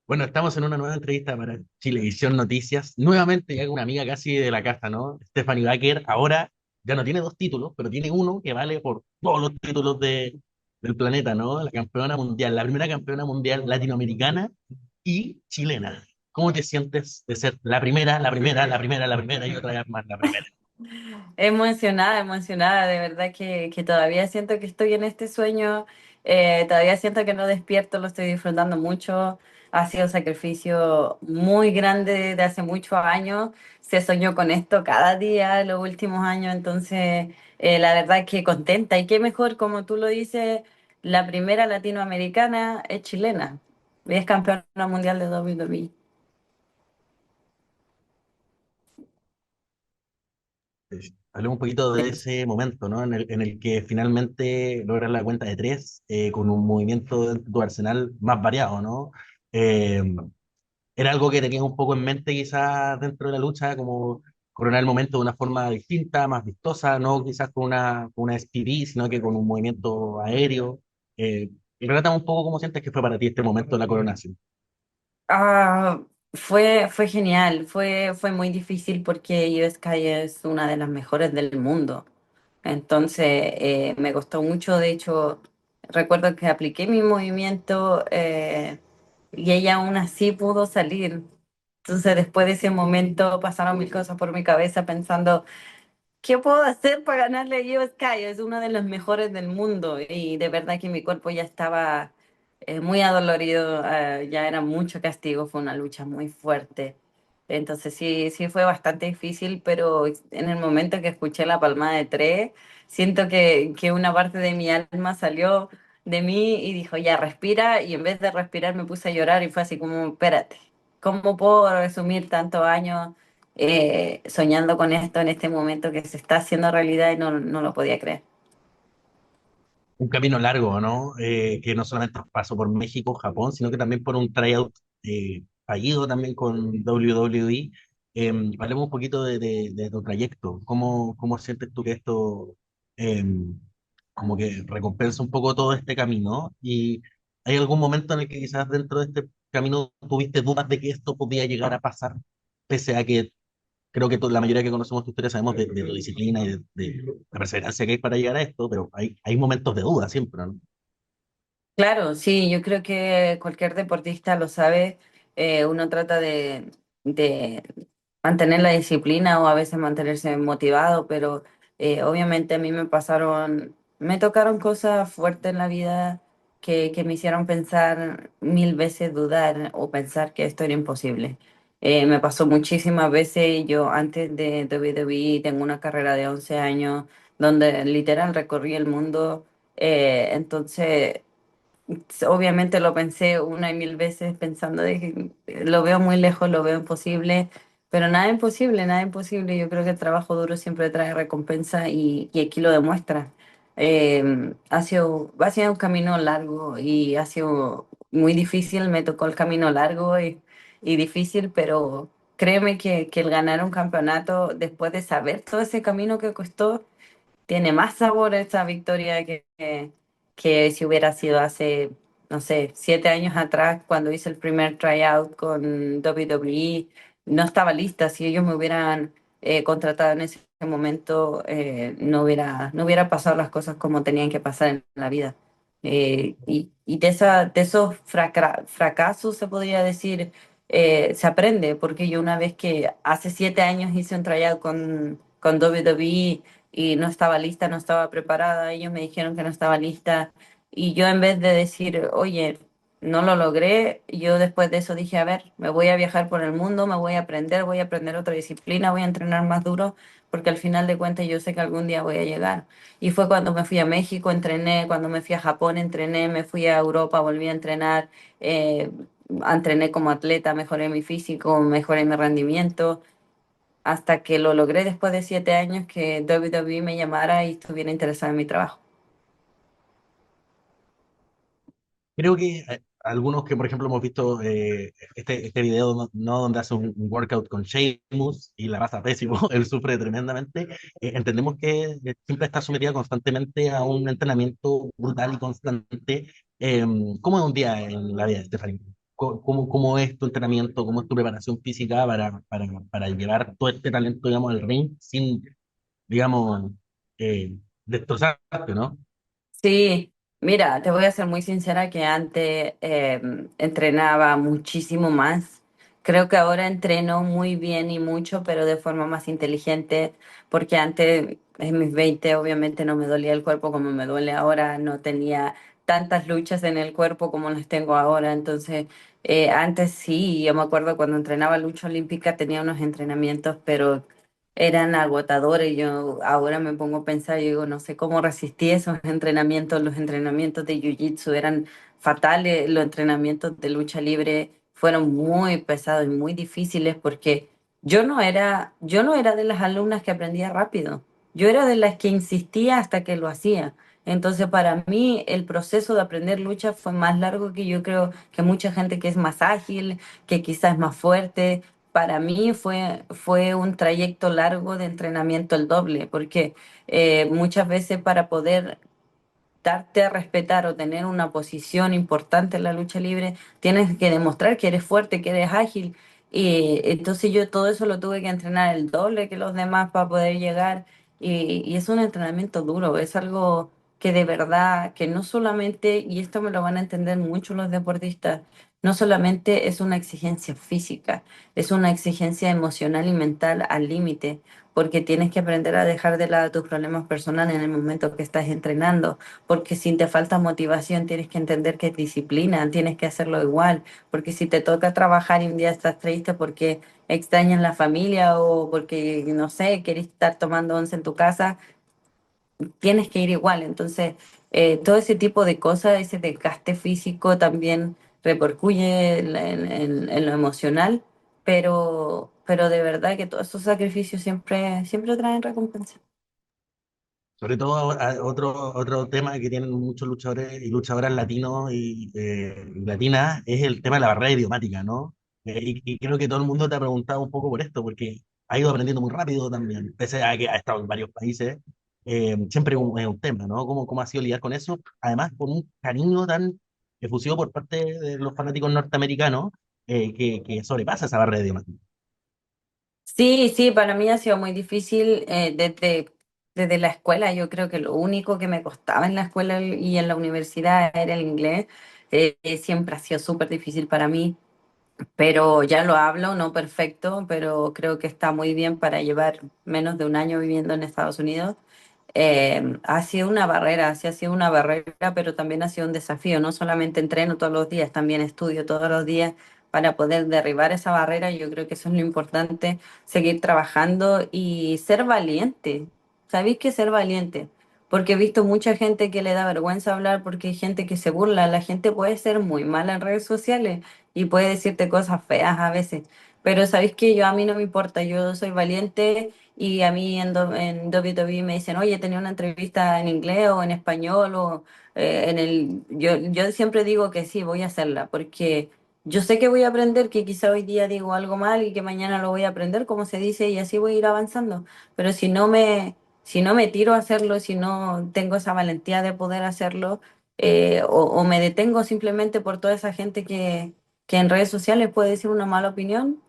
Bueno, estamos en una nueva entrevista para Chilevisión Noticias. Nuevamente ya con una amiga casi de la casa, ¿no? Stephanie Baker. Ahora ya no tiene dos títulos, pero tiene uno que vale por todos los títulos del planeta, ¿no? La campeona mundial, la primera campeona mundial latinoamericana y chilena. ¿Cómo te sientes de ser la primera y otra vez más la primera? Emocionada, emocionada, de verdad que todavía siento que estoy en este sueño, todavía siento que no despierto, lo estoy disfrutando mucho, ha sido un sacrificio muy grande de hace muchos años, se soñó con esto cada día los últimos años, entonces la verdad que contenta y qué mejor, como tú lo dices, la primera latinoamericana es chilena, es campeona mundial de WWE. Hablemos un poquito de ese momento, ¿no? En el que finalmente logras la cuenta de tres con un movimiento de tu arsenal más variado, ¿no? Eh, Era algo que tenías un poco en mente quizás dentro de la lucha, como coronar el momento de una forma distinta, más vistosa, no quizás con una SPV, sino que con un movimiento aéreo. Y relátame un poco cómo sientes que fue para ti este momento de la coronación. Ah, fue genial, fue muy difícil porque Sky es una de las mejores del mundo. Entonces me costó mucho, de hecho, recuerdo que apliqué mi movimiento y ella aún así pudo salir. Entonces después de ese momento pasaron mil cosas por mi cabeza pensando, ¿qué puedo hacer para ganarle a Io Sky? Es uno de los mejores del mundo y de verdad que mi cuerpo ya estaba muy adolorido, ya era mucho castigo, fue una lucha muy fuerte. Entonces sí, sí fue bastante difícil, pero en el momento que escuché la palmada de tres, siento que una parte de mi alma salió de mí y dijo, ya respira, y en vez de respirar me puse a llorar y fue así como, espérate, ¿cómo puedo resumir tantos años? Soñando con esto en este momento que se está haciendo realidad y no lo podía creer. Un camino largo, ¿no? Que no solamente pasó por México, Japón, sino que también por un tryout fallido también con WWE. Hablemos un poquito de tu trayecto. ¿Cómo sientes tú que esto eh, como que recompensa un poco todo este camino? ¿Y hay algún momento en el que quizás dentro de este camino tuviste dudas de que esto podía llegar a pasar, pese a que creo que la mayoría que conocemos tu historia sabemos de tu disciplina y de la perseverancia que hay para llegar a esto, pero hay momentos de duda siempre, ¿no? Claro, sí, yo creo que cualquier deportista lo sabe. Uno trata de mantener la disciplina o a veces mantenerse motivado, pero obviamente a mí me tocaron cosas fuertes en la vida que me hicieron pensar mil veces, dudar o pensar que esto era imposible. Me pasó muchísimas veces, yo antes de WWE tengo una carrera de 11 años donde literal recorrí el mundo. Entonces obviamente lo pensé una y mil veces pensando de que lo veo muy lejos, lo veo imposible, pero nada imposible, nada imposible. Yo creo que el trabajo duro siempre trae recompensa y aquí lo demuestra. Ha sido un camino largo y ha sido muy difícil, me tocó el camino largo y difícil, pero créeme que el ganar un campeonato después de saber todo ese camino que costó, tiene más sabor esa victoria que si hubiera sido hace, no sé, 7 años atrás, cuando hice el primer tryout con WWE. No estaba lista. Si ellos me hubieran contratado en ese momento, no hubiera pasado las cosas como tenían que pasar en la vida. Y de esos fracasos, se podría decir, se aprende, porque yo una vez que hace 7 años hice un tryout con WWE y no estaba lista, no estaba preparada, ellos me dijeron que no estaba lista y yo en vez de decir, oye, no lo logré, yo después de eso dije, a ver, me voy a viajar por el mundo, me voy a aprender otra disciplina, voy a entrenar más duro, porque al final de cuentas yo sé que algún día voy a llegar. Y fue cuando me fui a México, entrené, cuando me fui a Japón, entrené, me fui a Europa, volví a entrenar, eh, entrené como atleta, mejoré mi físico, mejoré mi rendimiento hasta que lo logré después de 7 años que WWE me llamara y estuviera interesada en mi trabajo. Creo que algunos que, por ejemplo, hemos visto este video, ¿no? Donde hace un workout con Sheamus y la pasa pésimo, él sufre tremendamente, entendemos que siempre está sometida constantemente a un entrenamiento brutal y constante. ¿Cómo es un día en la vida de Stephanie? cómo es tu entrenamiento, cómo es tu preparación física para llevar todo este talento, digamos, al ring sin, digamos, destrozarte, ¿no? Sí, mira, te voy a ser muy sincera que antes entrenaba muchísimo más. Creo que ahora entreno muy bien y mucho, pero de forma más inteligente, porque antes, en mis 20 obviamente no me dolía el cuerpo como me duele ahora, no tenía tantas luchas en el cuerpo como las tengo ahora. Entonces, antes sí, yo me acuerdo cuando entrenaba lucha olímpica tenía unos entrenamientos, pero eran agotadores. Yo ahora me pongo a pensar, yo digo, no sé cómo resistí esos entrenamientos. Los entrenamientos de Jiu-Jitsu eran fatales, los entrenamientos de lucha libre fueron muy pesados y muy difíciles porque yo no era de las alumnas que aprendía rápido. Yo era de las que insistía hasta que lo hacía. Entonces, para mí, el proceso de aprender lucha fue más largo que yo creo que mucha gente que es más ágil, que quizás es más fuerte. Para mí fue un trayecto largo de entrenamiento el doble, porque muchas veces para poder darte a respetar o tener una posición importante en la lucha libre, tienes que demostrar que eres fuerte, que eres ágil. Y entonces yo todo eso lo tuve que entrenar el doble que los demás para poder llegar. Y es un entrenamiento duro, es algo que de verdad, que no solamente, y esto me lo van a entender mucho los deportistas, no solamente es una exigencia física, es una exigencia emocional y mental al límite, porque tienes que aprender a dejar de lado tus problemas personales en el momento que estás entrenando, porque si te falta motivación tienes que entender que es disciplina, tienes que hacerlo igual, porque si te toca trabajar y un día estás triste porque extrañas la familia o porque, no sé, querés estar tomando once en tu casa, tienes que ir igual. Entonces, todo ese tipo de cosas, ese desgaste físico también repercuye en lo emocional, pero de verdad que todos esos sacrificios siempre traen recompensa. Sobre todo otro tema que tienen muchos luchadores y luchadoras latinos y latinas es el tema de la barrera idiomática, ¿no? Y creo que todo el mundo te ha preguntado un poco por esto, porque ha ido aprendiendo muy rápido también, pese a que ha estado en varios países, siempre es un tema, ¿no? ¿Cómo ha sido lidiar con eso? Además, con un cariño tan efusivo por parte de los fanáticos norteamericanos que sobrepasa esa barrera idiomática. Sí, sí, para mí ha sido muy difícil desde la escuela. Yo creo que lo único que me costaba en la escuela y en la universidad era el inglés. Siempre ha sido súper difícil para mí, pero ya lo hablo, no perfecto, pero creo que está muy bien para llevar menos de un año viviendo en Estados Unidos. Ha sido una barrera, sí ha sido una barrera, pero también ha sido un desafío. No solamente entreno todos los días, también estudio todos los días para poder derribar esa barrera. Yo creo que eso es lo importante, seguir trabajando y ser valiente. ¿Sabéis qué es ser valiente? Porque he visto mucha gente que le da vergüenza hablar porque hay gente que se burla. La gente puede ser muy mala en redes sociales y puede decirte cosas feas a veces. Pero sabéis que yo a mí no me importa, yo soy valiente y a mí en WWE me dicen, oye, tenía una entrevista en inglés o en español o yo siempre digo que sí, voy a hacerla, porque yo sé que voy a aprender, que quizá hoy día digo algo mal y que mañana lo voy a aprender, como se dice, y así voy a ir avanzando. Pero si no me tiro a hacerlo, si no tengo esa valentía de poder hacerlo, o me detengo simplemente por toda esa gente que en redes sociales puede decir una mala opinión,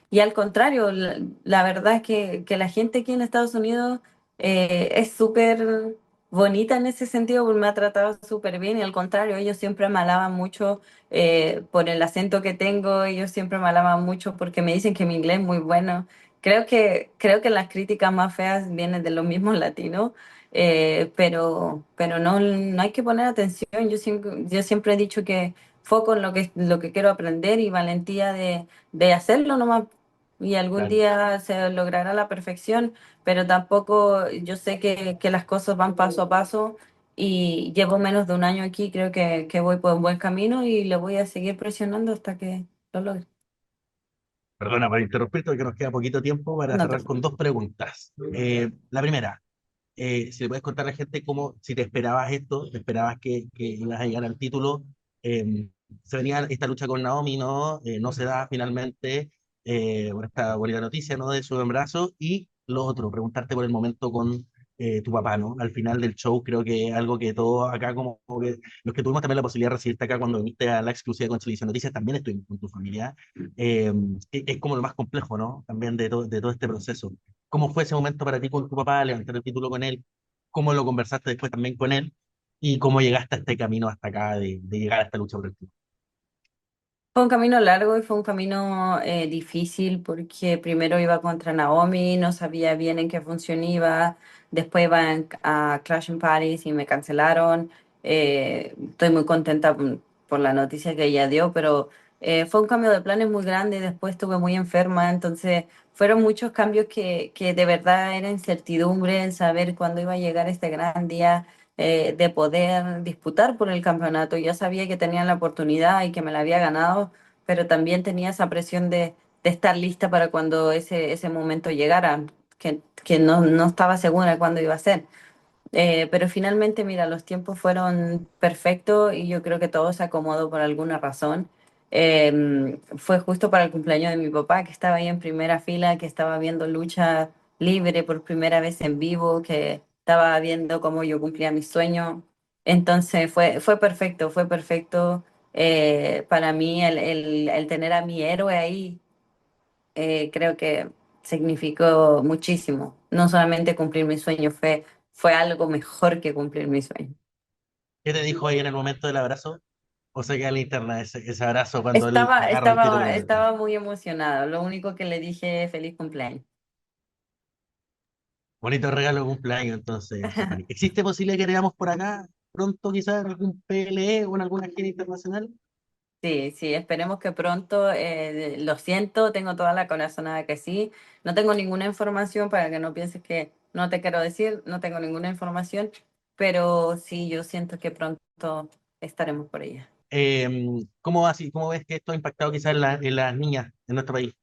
y al contrario, la verdad es que la gente aquí en Estados Unidos es súper bonita en ese sentido, porque me ha tratado súper bien y al contrario, ellos siempre me alaban mucho por el acento que tengo, ellos siempre me alaban mucho porque me dicen que mi inglés es muy bueno. Creo que las críticas más feas vienen de los mismos latinos, pero no, no hay que poner atención. Yo siempre he dicho que foco en lo que quiero aprender y valentía de hacerlo nomás, y algún Claro. día se logrará la perfección, pero tampoco yo sé que las cosas van paso a paso y llevo menos de un año aquí, creo que voy por un buen camino y le voy a seguir presionando hasta que lo logre. Perdona por interrumpirte, que nos queda poquito tiempo para No te cerrar con preocupes. dos preguntas. La primera, si le puedes contar a la gente cómo, si te esperabas esto, te esperabas que ibas a llegar al título. Se venía esta lucha con Naomi, ¿no? No se da finalmente por esta bonita noticia, ¿no? De su embarazo. Y lo otro, preguntarte por el momento con tu papá, ¿no? Al final del show creo que algo que todos acá, como que los que tuvimos también la posibilidad de recibirte acá cuando viniste a la exclusiva con Televisión Noticias, también estoy con tu familia, es como lo más complejo, ¿no? También de todo este proceso. ¿Cómo fue ese momento para ti con tu papá, levantar el título con él? ¿Cómo lo conversaste después también con él? ¿Y cómo llegaste a este camino hasta acá de llegar a esta lucha por el título? Fue un camino largo y fue un camino difícil porque primero iba contra Naomi, no sabía bien en qué función iba, después iba a Clash in Paris y me cancelaron. Estoy muy contenta por la noticia que ella dio, pero fue un cambio de planes muy grande, después estuve muy enferma, entonces fueron muchos cambios que de verdad era incertidumbre en saber cuándo iba a llegar este gran día de poder disputar por el campeonato. Ya sabía que tenía la oportunidad y que me la había ganado, pero también tenía esa presión de estar lista para cuando ese momento llegara, que no estaba segura de cuándo iba a ser. Pero finalmente, mira, los tiempos fueron perfectos y yo creo que todo se acomodó por alguna razón. Fue justo para el cumpleaños de mi papá, que estaba ahí en primera fila, que estaba viendo lucha libre por primera vez en vivo, que estaba viendo cómo yo cumplía mi sueño. Entonces fue perfecto, fue perfecto para mí el tener a mi héroe ahí creo que significó muchísimo. No solamente cumplir mi sueño, fue algo mejor que cumplir mi sueño. ¿Qué te dijo ahí en el momento del abrazo? O sea, que en la interna ese abrazo cuando él agarra el título con él. Estaba muy emocionada. Lo único que le dije, feliz cumpleaños. Bonito regalo de cumpleaños, entonces, Stephanie. ¿Existe posibilidad que veamos por acá pronto, quizás, en algún PLE o en alguna gira internacional? Sí, sí, esperemos que pronto. Lo siento, tengo toda la corazonada que sí. No tengo ninguna información para que no pienses que no te quiero decir, no tengo ninguna información, pero sí, yo siento que pronto estaremos por ella. ¿Cómo ves que esto ha impactado quizás en las niñas en nuestro país,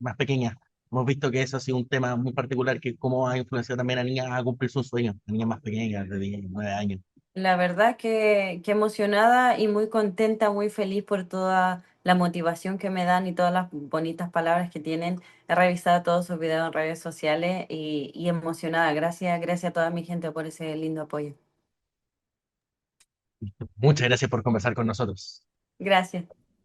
más pequeñas? Hemos visto que eso ha sido un tema muy particular, que cómo ha influenciado también a niñas a cumplir sus sueños, a niñas más pequeñas, de 10, 9 años. La verdad que emocionada y muy contenta, muy feliz por toda la motivación que me dan y todas las bonitas palabras que tienen. He revisado todos sus videos en redes sociales y emocionada. Gracias, gracias a toda mi gente por ese lindo apoyo. Muchas gracias por conversar con nosotros. Gracias.